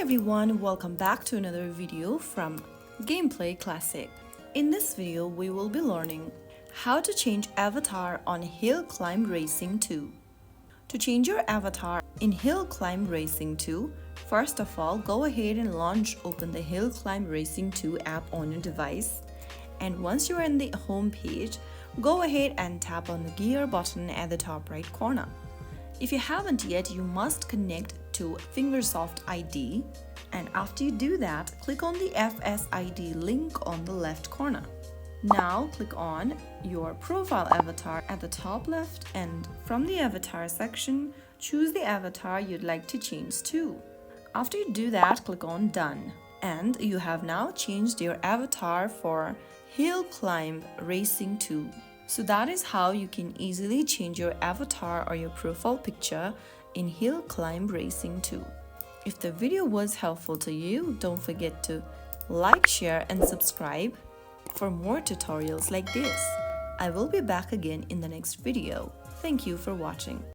everyone, welcome back to another video from Gameplay Classic. In this video, we will be learning how to change avatar on Hill Climb Racing 2. To change your avatar in Hill Climb Racing 2, first of all, go ahead and open the Hill Climb Racing 2 app on your device. And once you're in the home page, go ahead and tap on the gear button at the top right corner. If you haven't yet, you must connect to Fingersoft ID, and after you do that, click on the FSID link on the left corner. Now click on your profile avatar at the top left, and from the avatar section, choose the avatar you'd like to change to. After you do that, click on Done, and you have now changed your avatar for Hill Climb Racing 2. So that is how you can easily change your avatar or your profile picture in Hill Climb Racing 2. If the video was helpful to you, don't forget to like, share and subscribe for more tutorials like this. I will be back again in the next video. Thank you for watching.